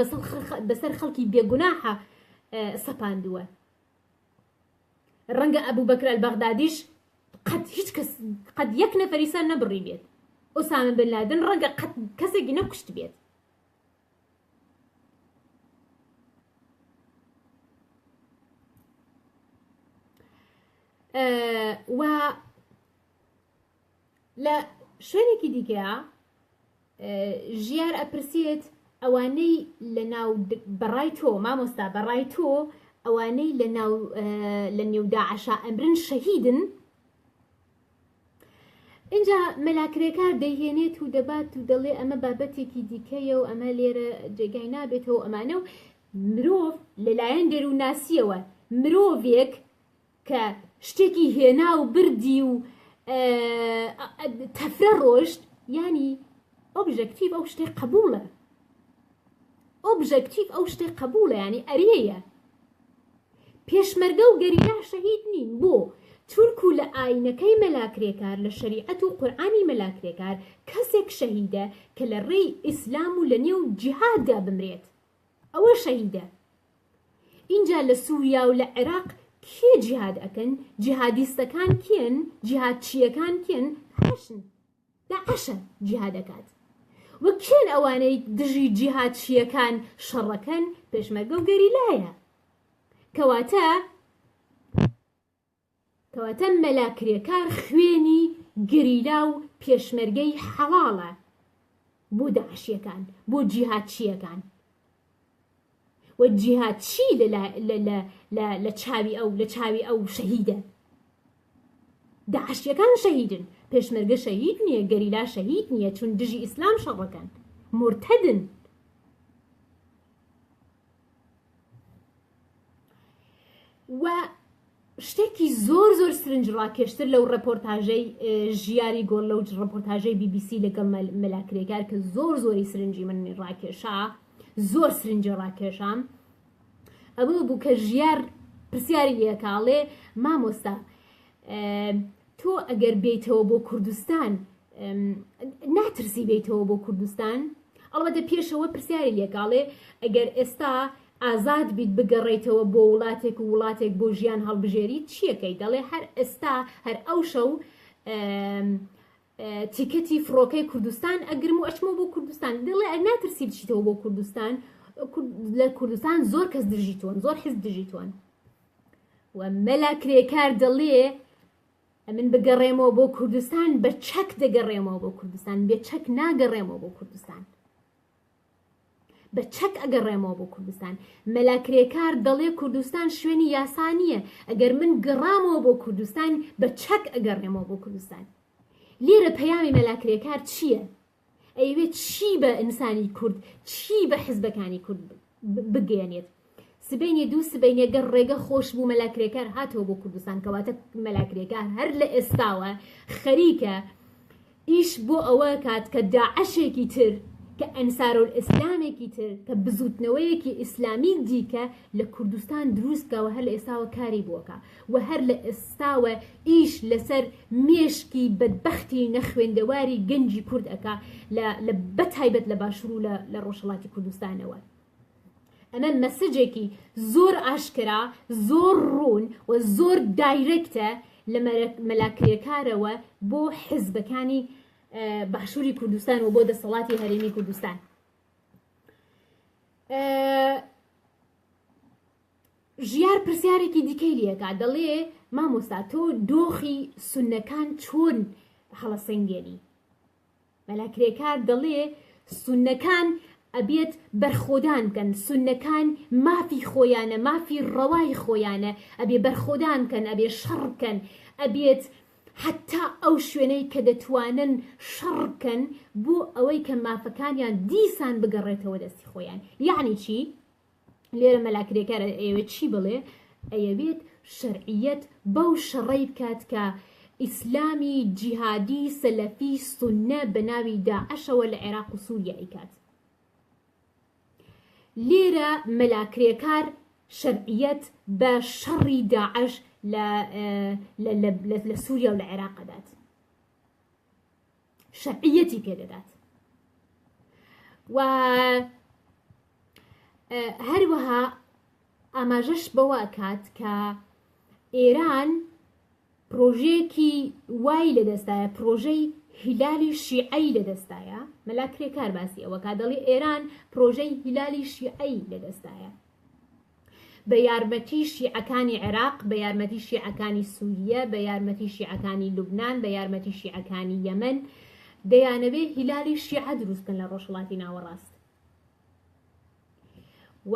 A: بەسەر خەڵکی بێگوناحە سەپاندووە ڕەنگە ئەبوو بەکر ئەلبەغدادیش قەت هیچ کەس قەت یەک نەفەری سەر نەبڕی بێت ئۆسامە بن لادن ڕەنگە قەت کەسێکی نەکوشت بێت و لە شوێنێکی دیکەیە ژیار ئەپرسێت ئەوانەی لە ناو بەڕای تۆ مامۆستا بەڕای تۆ ئەوانەی لە نێو داعشا ئەمرن شەهیدن اینجا مەلاکرێکار دەیهێنێت و دەبات و دەڵێ ئەمە بابەتێکی دیکەیە و ئەمە لێرە جێگای نابێتەوە ئەمانە و مرۆڤ لەلایەن دەرووناسیەوە مرۆڤێک کە شتێکی هێنا و بردی و تەفرە ڕۆشت ینی ئۆبژەکتیڤ ئەو شتێک قبوڵە ئۆبژەکتیڤ ئەو شتێک قبوڵە ینی ئەرێیە پێشمەرگە و گەریلا شەهید نین بۆ چونکو لە ئاینەکەی مەلاکرێکار لە شەریعەت و قورئانی مەلاکرێکار کەسێک شەهیدە کە لە ڕێی ئیسلام و لە نێو جیهاددا بمرێت ئەوە شەهیدە اینجا لە سووریا و لە عێراق کێ جیهاد ئەکەن جیهادیستەکان کێن جیهادچیەکان کێن داعشە جیهاد دەکات و کێن ئەوانەی دژی جیهادچیەکان شەڕەکەن پێشمەرگە و گەریلایە کەواتە مەلاکرێکار خوێنی گەریلا و پێشمەرگەی حەڵاڵە بۆ داعشیەکان بۆ جیهادچیەکان و جیهادچی لە چاوی ئەو شەهیدە داعشیەکان شەهیدن پێشمەرگە شەهید نییە گەریلا شەهید نییە چون دژی ئیسلام شەڕەکەن مرتدن و شتێکی زۆر سرنج ڕاکێشتر لەو ڕەپۆرتاژەی ژیاری گۆڵ لەو ڕەپۆرتاژەی BBC لەگەڵ مەلاکرێکار کە زۆری سرنجی من ڕاکێشا زۆر سرنجی ڕاکێشام ئەوە بوو کە ژیار پرسیاری لێکاڵێ مامۆستا تۆ ئەگەر بێیتەوە بۆ کوردستان ناترسی بێیتەوە بۆ کوردستان؟ ئەڵبەتە پێشەوە پرسیاری لێکاڵێ ئەگەر ئێستا ئازاد بیت بگەڕێیتەوە بۆ وڵاتێک و وڵاتێک بۆ ژیان هەڵبژێری چیەکەی؟ دەڵێ هەر ئێستا هەر ئەو شەو تیکەتی فڕۆکەی کوردستان ئەگرم و ئەچمەوە بۆ کوردستان. دڵێ ناترسی بچیتەوە بۆ کوردستان، لە کوردستان زۆر کەس دژیتوان، زۆر حیز دژیتوان. و مەلا کرێکار دەڵێ من بگەڕێمەوە بۆ کوردستان بە چەک دەگەڕێمەوە بۆ کوردستان، بێ چەک ناگەڕێمەوە بۆ کوردستان، بە چەک ئەگەڕێمەوە بۆ کوردستان. مەلا کرێکار دەڵێ کوردستان شوێنی یاسا نییە، ئەگەر من گەڕامەوە بۆ کوردستان بە چەک ئەگەڕێمەوە بۆ کوردستان. لێرە پەیامی مەلا کرێکار چییە؟ ئەیوێت چی بە ئینسانی کورد، چی بە حیزبەکانی کورد بگەێنێت؟ سبەینێ دوو سبەینێ گەر ڕێگە خۆش بوو مەلا کرێکار هاتەوە بۆ کوردستان، کەواتە مەلا کرێکار هەر لە ئێستاوە خەریکە ئیش بۆ ئەوە کات کە داعەشێکی تر، کە ئەنسارۆل ئیسلامێکی تر، کە بزوتنەوەیەکی ئیسلامی دیکە لە کوردستان دروستکەوە هەر لە ئێستاوە کاری بووەکە و هەر لە ئێستاوە ئیش لەسەر مێشکی بەدبەختی نەخوێندەواری گەنجی کورد ئەکا لە بەتایبەت لە باشوور و لە ڕۆژهەڵاتی کوردستانەوە. ئەمە مەسەجێکی زۆر ئاشکرا، زۆر ڕوون و زۆر دایرەکتە لە مەلا کرێکارەوە بۆ حیزبەکانی باشووری کوردستان و بۆ دەسەڵاتی هەرێمی کوردستان. ژیار پرسیارێکی دیکەی لێکا، دەڵێ مامۆستا تۆ دۆخی سوننەکان چۆن هەڵەسەنگێنی؟ مەلا کرێکار دەڵێ سوننەکان ئەبێت بەرخۆدان بکەن، سوننەکان مافی خۆیانە، مافی ڕەوای خۆیانە، ئەبێ بەرخۆدان بکەن، ئەبێ شەڕ بکەن، ئەبێت حتا ئەو شوێنەی کە دەتوانن شەڕ بکەن بۆ ئەوەی کە مافەکانیان دیسان بگەڕێتەوە دەستی خۆیان. یعنی چی؟ لێرە مەلا کرێکار ئەوێت چی بڵێ؟ ئەیەوێت شەرعیەت بەو شەڕەی بکات کە ئیسلامی جیهادی سەلەفی سوننە بە ناوی داعەشەوە لە عێراق و سووریا ئیکات. لێرە مەلا کرێکار شەرعیەت بە شەڕی داعەش لە سووریا و لە عێراق دەدات، شەرعیەتی پێدەدات. و هەروەها ئاماژەش بەوە ئەکات کە ئێران پرۆژەیەکی وای لەدەستایە، پرۆژەی هیلالی شیعەی لەدەستایە. مەلا کرێکار باسی ئەوە کا، دەڵێ ئێران پرۆژەی هیلالی شیعەی لەدەستایە، بە یارمەتی شیعەکانی عێراق، بە یارمەتی شیعەکانی سووریە، بە یارمەتی شیعەکانی لوبنان، بە یارمەتی شیعەکانی یەمەن دەیانەوێ هیلالی شیعە دروستکەن لە ڕۆژهەڵاتی ناوەڕاست. و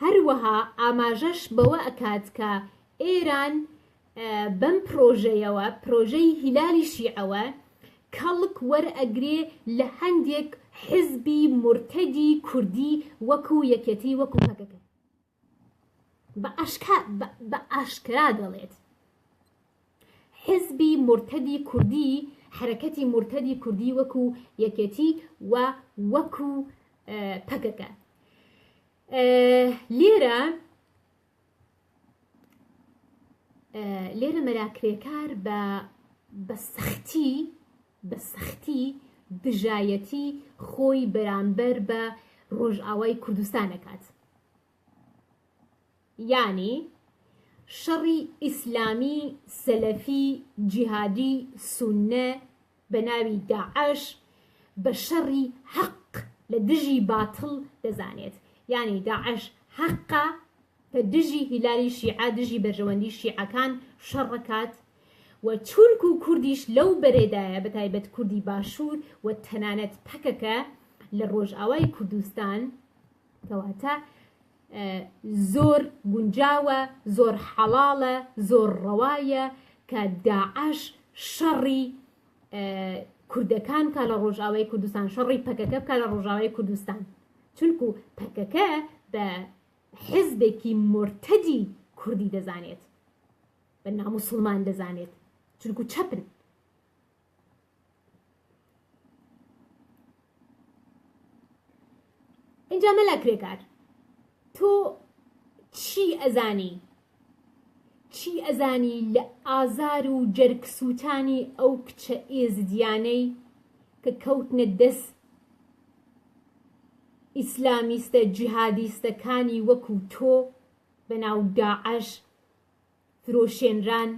A: هەروەها ئاماژەش بەوە ئەکات کە ئێران بەم پرۆژەیەوە، پرۆژەی هیلالی شیعەوە کەڵک وەرئەگرێ لە هەندێک حیزبی مرتەدی کوردی وەکو یەکێتی وەکو پەکەکە. بە ئاشکرا دەڵێت حیزبی مرتەدی کوردی، حرەکەتی مرتەدی کوردی وەکو یەکێتی و وەکو پەکەکە. لێرە مەلا کرێکار بە سەختی دژایەتی خۆی بەرامبەر بە ڕۆژئاوای کوردستان ئەکات. یعنی شەڕی ئیسلامی سەلەفی جیهادی سوننە بە ناوی داعەش بە شەڕی حەق لە دژی باتڵ دەزانێت. یعنی داعەش حەقا کە دژی هیلالی شیعە، دژی بەرژەوەندی شیعەکان شەڕەکات و چونکو کوردیش لەو بەرێدایە، بەتایبەت کوردی باشوور و تەنانەت پەکەکە لە ڕۆژئاوای کوردستان، کەواتە زۆر گونجاوە، زۆر حەڵاڵە، زۆر ڕەوایە کە داعەش شەڕی کوردەکان کا لە ڕۆژئاوای کوردستان، شەڕی پەکەکە بکە لە ڕۆژئاوای کوردستان، چونکو پەکەکە بە حیزبێکی مرتەدی کوردی دەزانێت، بە ناموسڵمان دەزانێت، چونکو چەپن. اینجا مەلا کرێکار تۆ چی ئەزانی، چی ئەزانی لە ئازار و جەرگسووتانی ئەو کچە ئێزدیانەی کە کەوتنە دەست ئیسلامیستە جیهادیستەکانی وەکو تۆ بەناو داعەش فرۆشێنران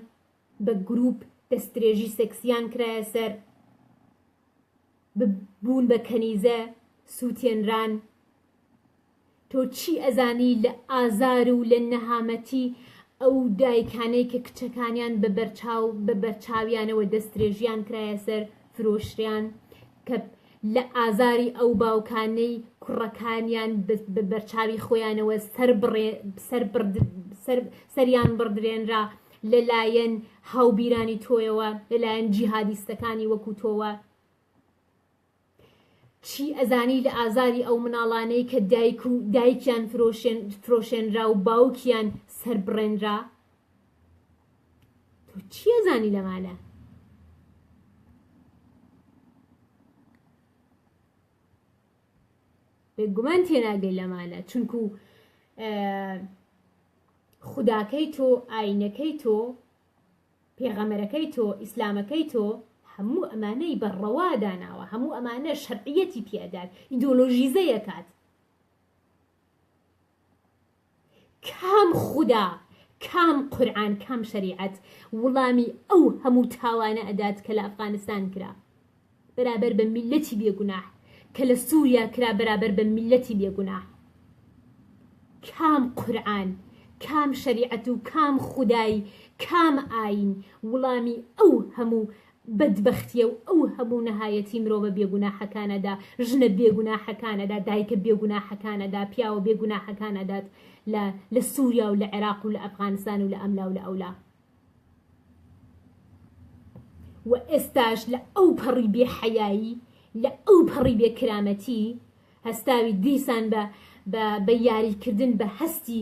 A: بە گروپ دەستدرێژی سێکسیان کرایە سەر ببوون بە کەنیزە سووتێنران تۆ چی ئەزانی لە ئازار و لە نەهامەتی ئەو دایکانەی کە کچەکانیان بە بەرچاویانەوە دەستدرێژیان کرایە سەر فرۆشریان کە لە ئازاری ئەو باوکانەی کوڕەکانیان بە بەرچاوی خۆیانەوە سەریان بڕدرێنرا لەلایەن هاوبیرانی تۆیەوە لەلایەن جیهادیستەکانی وەکو تۆوە چی ئەزانی لە ئازاری ئەو مناڵانەی کە دایکیان فرۆشێنرا و باوکیان سەربڕێنرا تۆ چی ئەزانی لەمانە بێگومان تێناگەی لەمانە چونکو خوداکەی تۆ ئاینەکەی تۆ پێغەمبەرەکەی تۆ ئیسلامەکەی تۆ هەموو ئەمانەی بەڕەوا داناوە هەموو ئەمانە شەرعیەتی پێدات ئیدۆلۆژیزەیە کات کام خوددا کام قورئان کام شەریعەت وڵامی ئەو هەموو تاوانە ئەدات کە لە ئەفغانستان کرا بەرابەر بە میلەتی بێگوناح کە لە سووریا کرا بەرابەر بە میلەتی بێگوناح کام قورئان کام شەریعەت و کام خودایی کام ئاین وڵامی ئەو هەموو بەدبەختیە و ئەو هەموو نەهایەتی مرۆڤە بێگوناحەکانەدا ژنە بێگوناحەکانەدا دایکە بێگوناحەکانەدا پیاوە بێگوناحەکانەدات لە سووریا و لە عێراق و لە ئەفغانستان و لە ئەملا و لە ئەولا و ئێستاش لە ئەو پەڕی بێحەیایی لە ئەو پەڕی بێکرامەتی هەستاوی دیسان بە یاریکردن بە هەستی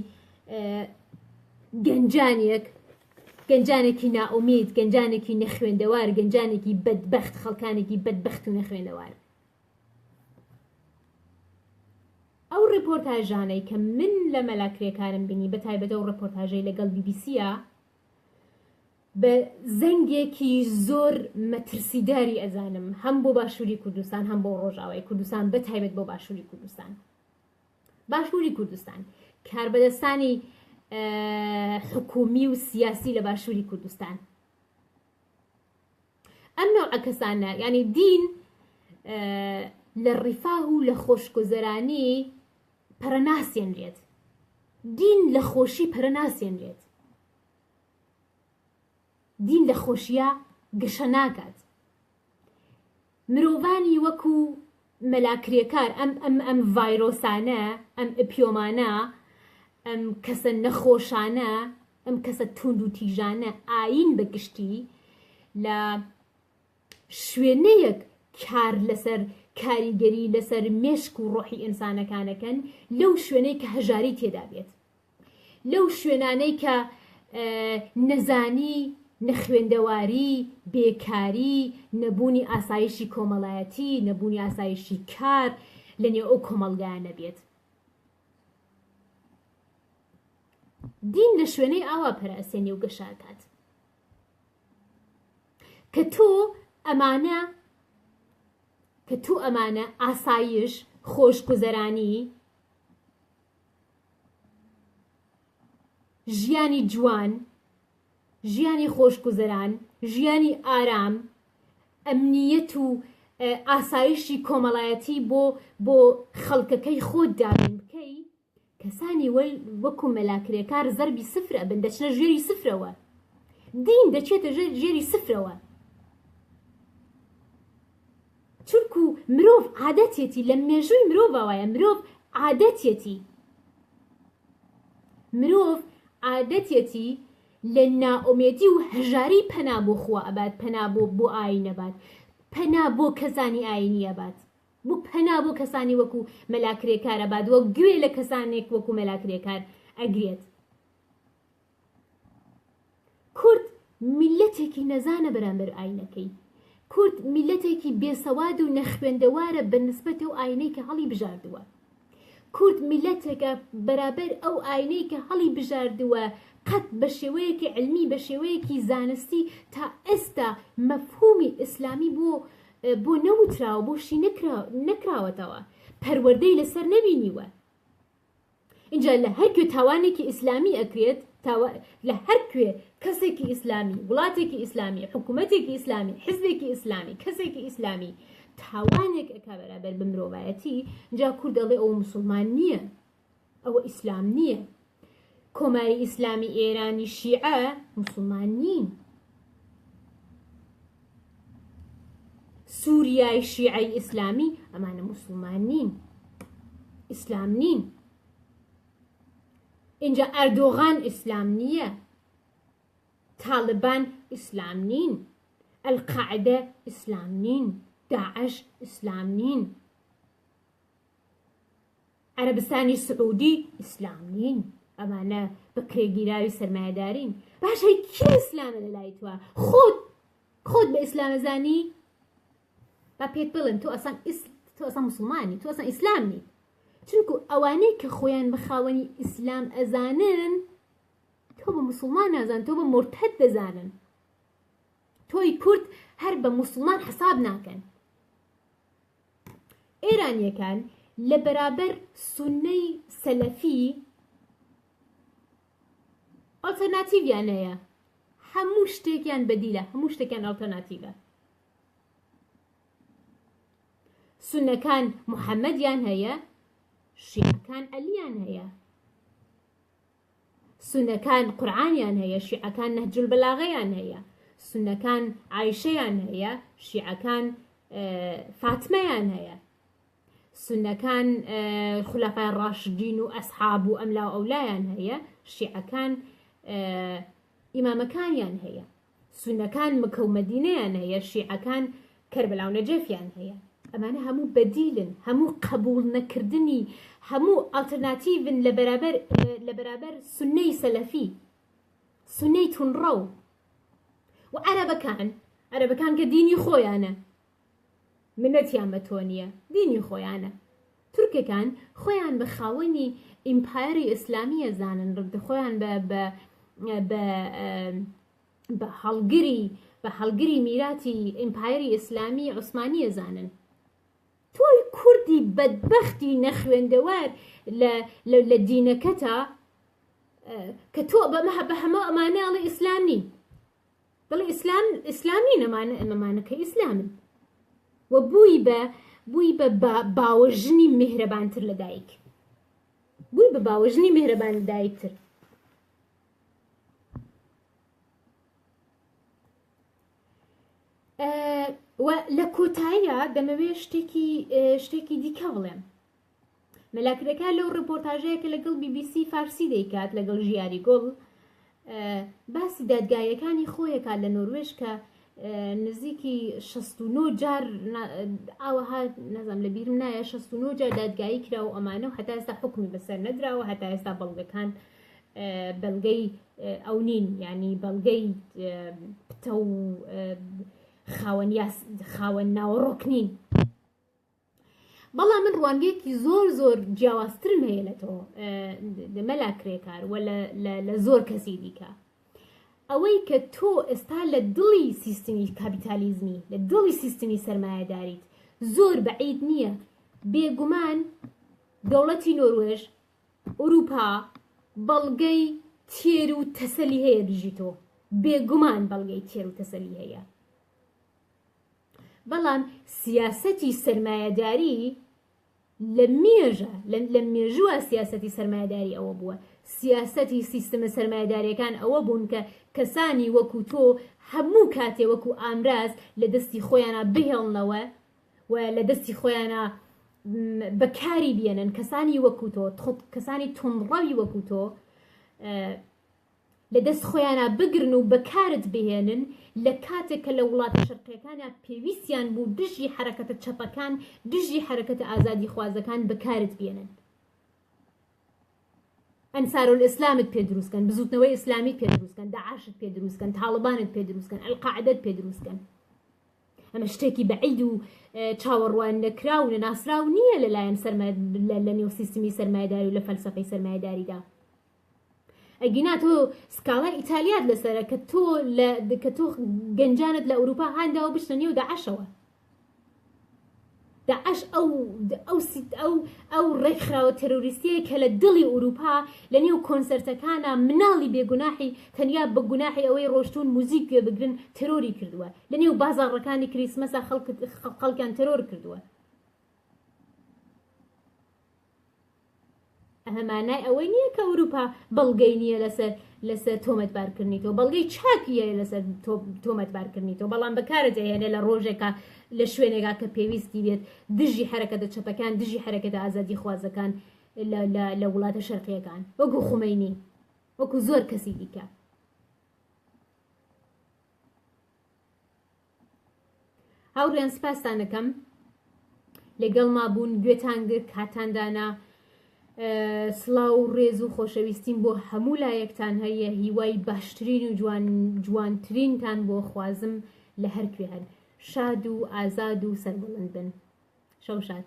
A: گەنجانێکی نائومید گەنجانێکی نەخوێندەوار گەنجانێکی بەدبەخت خەڵکانێکی بەدبەخت و نەخوێندەوار ئەو ڕپۆرتاژانەی کە من لە مەلاکرێکارم بینی بە تایبەتە و ڕپۆرتاژەی لەگەڵ بیبیسیە بە زەنگێکی زۆر مەترسیداری ئەزانم هەم بۆ باشووری کوردستان هەم بۆ ڕۆژاوای کوردستان بە تایبەت بۆ باشووری کوردستان باشووری کوردستان کاربەدەستانی حکومی و سیاسی لە باشووری کوردستان ئەم نوعە کەسانە یعنی دین لە ڕیفاه و لە خۆشگوزەرانی پەرەناسێنرێت دین لە خۆشی پەرەناسێنرێت دین لە خۆشیە گەشە ناکات مرۆڤانی وەکو مەلاکرێکار ئەم ڤایرۆسانە ئەم ئپیۆمانە ئەم کەسە نەخۆشانە ئەم کەسە توند و تیژانە ئاین بەگشتی لە شوێنەیەک کار لەسەر کاریگەری لەسەر مێشک و ڕۆحی ئینسانەکانەکەن لەو شوێنەی کە هەژاری تێدا بێت لەو شوێنانەی کە نەزانی نەخوێندەواری بێکاری نەبوونی ئاسایشی کۆمەڵایەتی نەبوونی ئاسایشی کار لەنێو ئەو کۆمەڵگایانە بێت دین لە شوێنەی ئاوا پەرەسێنی و گەشاکات کە تۆ ئەمانە ئاسایش خۆشگوزەرانی ژیانی جوان ژیانی خۆشگوزەران ژیانی ئارام ئەمنیەت و ئاسایشی کۆمەڵایەتی بۆ خەڵکەکەی خۆت دابین بکەی کەسانی وەکو مەلاکرێکار زەربی سفرە بن دەچنە ژێری سفرەوە دین دەچێتە ژێری سفرەوە چونکو مرۆڤ عادەتێتی لە مێژووی مرۆڤەوەیە مرۆڤ عادەتێتی لە نائومێدی و هەژاری پەنا بۆ خوا ئەبات پەنا بۆ ئاین ئەبات پەنا بۆ کەسانی ئاینی ئەبات بۆ پەنا بۆ کەسانی وەکو مەلاکرێکار ئەبات وە گوێ لە کەسانێک وەکو مەلاکرێکار ئەگرێت کورد میلەتێکی نەزانە بەرامبەر ئاینەکەی کورد میلەتێکی بێسەواد و نەخوێندەوارە بە نسبەت و ئاینەی کە هەڵی بژاردووە کورد میلەتێکە بەرابەر ئەو ئاینەی کە هەڵی بژاردووە قەت بە شێوەیەکی علمی بە شێوەیەکی زانستی تا ئێستا مەفهومی ئیسلامی بۆ نەوتراوە بۆشی نەکراوەتەوە پەروەردەی لەسەر نەبینیوە اینجا لە هەرکوێ تاوانێکی ئیسلامی ئەکرێت لە هەرکوێ کەسێکی ئیسلامی وڵاتێکی ئیسلامی حکوومەتێکی ئیسلامی حزبێکی ئیسلامی کەسێکی ئیسلامی تاوانێک ئەکا بەرابەر بە مرۆڤایەتی جا کورد دەڵێ ئەوە موسڵمان نییە ئەوە ئیسلام نییە کۆماری ئیسلامی ئێرانی شیعە موسڵمان نین سووریای شیعەی ئیسلامی ئەمانە موسڵمان نین ئیسلام نین اینجا ئەردۆغان ئیسلام نییە تاالبان ئیسلام نین ئەلقاعدە ئیسلام نین داعش ئیسلام نین عەرەبستانی سعودی ئیسلام نین ئەمانە بە کرێگیراوی سەرمایەدارین باش هەی کێ ئیسلامە لە لای توە خۆت بە ئیسلامەزانی با پێت بڵێن تۆ ئەسان موسڵمانی تۆ ئەسان ئیسلام نی چونکو ئەوانەی کە خۆیان بە خاوەنی ئیسلام ئەزانن تۆ بە موسڵمان نازان تۆ بە مرتەد دەزانن تۆی کورد هەر بە موسڵمان حساب ناکەن ئێرانیەکان لە بەرابەر سونەی سەلەفی ئالتەرناتیڤیان هەیە هەموو شتێکیان بەدیلە هەموو شتێکیان ئالتەرناتیڤە سونەکان محەممەدیان هەیە شیعەکان ئەلیان هەیە سونەکان قورعانیان هەیە شیعەکان نەهجول بەلاغەیان هەیە سونەکان عایشەیان هەیە شیعەکان فاتمەیان هەیە سونەکان خولەفای ڕاشدین و ئەسحاب و ئەملا و ئەولایان هەیە شیعەکان ئیمامەکانیان هەیە سونەکان مەکە و مەدینەیان هەیە شیعەکان کەربەلا و نەجەفیان هەیە ئەمانە هەموو بەدیلن هەموو قبول نەکردنی هەموو ئالتەرناتیڤن لە بەرابەر سونەی سەلەفی سونەی تونڕە و عەرەبەکان کە دینی خۆیانە منەتیان بە تۆ نییە دینی خۆیانە تورکەکان خۆیان بە خاوەنی ئیمپایری ئیسلامی ئەزانن خۆیان بە هەڵگری میراتی ئیمپایری ئیسلامی عوسمانی ئەزانن تۆی کوردی بەدبەختی نەخوێندەوار لە دینەکەتە کە تۆ بە هەمە ئەمانە ئەڵێ ئیسلام نین دەڵێ ئیسلامین ئەمانەکە ئیسلامن و بووی بە باوەژنی میهرەبانتر لە دایک بووی بە باوەژنی میهرەبان لە دایکتر و لە کۆتاییە دەمەوێ شتێکی دیکە بڵێم مەلاکرەکە لەو ڕپۆرتاژەیەکە لەگەڵ BBC فارسی دەیکات لەگەڵ ژیاری گۆڵ باسی دادگایەکانی خۆیەکە لە نۆروێژ کە نزیکی 69 جار ئاوەها نەزانم لە بیرم نایە 69 جار دادگایی کراوە ئەمانە و هەتا ئێستا حکمی بەسەر نەدراوە هەتا ئێستا بەڵگەکان بەڵگەی ئەو نین ینی بەڵگەی پتە و خاوەن ناوەڕۆک نین بەڵام من ڕوانگەیەکی زۆر جیاوازترم هەیە لە تۆ مەلا کرێکار و لە زۆر کەسی دیکە ئەوەی کە تۆ ئێستا لە دڵی سیستمی کاپیتالیزمی لە دڵی سیستمی سەرمایەداریت زۆر بەعید نییە بێگومان دەوڵەتی نۆروێژ ئوروپا بەڵگەی تێر و تەسەلی هەیە دژی تۆ بێگومان بەڵگەی تێر و تەسەلی هەیە بەڵام سیاسەتی سەرمایەداری لە مێژووە سیاسەتی سەرمایەداری ئەوە بووە سیاسەتی سیستمە سەرمایەداریەکان ئەوە بوون کە کەسانی وەکو تۆ هەموو کاتێ وەکو ئامراز لە دەستی خۆیانە بهێڵنەوە و لە دەستی خۆیانە بەکاری بێنن کەسانی وەکو تۆ کەسانی تونڕەوی وەکو تۆ لە دەست خۆیانە بگرن و بەکارت بهێنن لە کاتێک کە لە وڵاتە شەرقیەکانە پێویستیان بوو دژی حرەکەتە چەپەکان دژی حرەکەتە ئازادی خوازەکان بەکارت بێنن ئەنسارۆل ئیسلامت پێ دروستکەن بزوتنەوەی ئیسلامیت پێ دروستکەن داعاشت پێ دروستکەن تاڵبانت پێ دروستکەن ئەلقاعدەت پێ دروستکەن ئەمە شتێکی بەعید و چاوەڕوان نەکرا و نەناسراو نییە لەلایەن لە نێو سیستمی سەرمایه‌داری و لە فەلسەفەی سەرمایه‌داریدا. ئەگینا تۆ سکاڵای ئیتالیات لەسەرە کە تۆ گەنجانت لە ئەوروپا هانداوە بشنە نێو داعەشەوە. داعش ئەو ڕێکخراوە تەرۆریستیە کە لە دڵی ئوروپا لە نێو کۆنسەرتەکانە مناڵی بێگوناحی تەنیا بە گوناحی ئەوەی ڕۆشتون موزیک پێ بگرن تەرۆری کردووە، لە نێو بازاڕەکانی کریسمەسە خەڵکیان تەرۆر کردووە. ئەمانای ئەوەی نییە کە ئەوروپا بەڵگەی نییە لەسەر تۆمەتبارکردنیتەوە، بەڵگەی چاکیە لەسەر تۆمەتبارکردنیتەوە، بەڵام بەکارە دەهێنێ لە ڕۆژێکە لە شوێنێکا کە پێویستی بێت دژی حرەکەتە چەپەکان، دژی حرەکەتە ئازادی خوازەکان لە وڵاتە شەرقیەکان، وەکو خومەینی، وەکو زۆر کەسی دیکە. هاوڕێیان سپاسان دەکەم لەگەڵما بوون، گوێتان گرت، کاتاندانا. سڵاو و ڕێز و خۆشەویستیم بۆ هەموو لایەکتان هەیە، هیوای باشترین و جوانترینتان بۆ خوازم لە هەر کوێ هەن. شاد و ئازاد و سەربڵند بن. شەو شاد.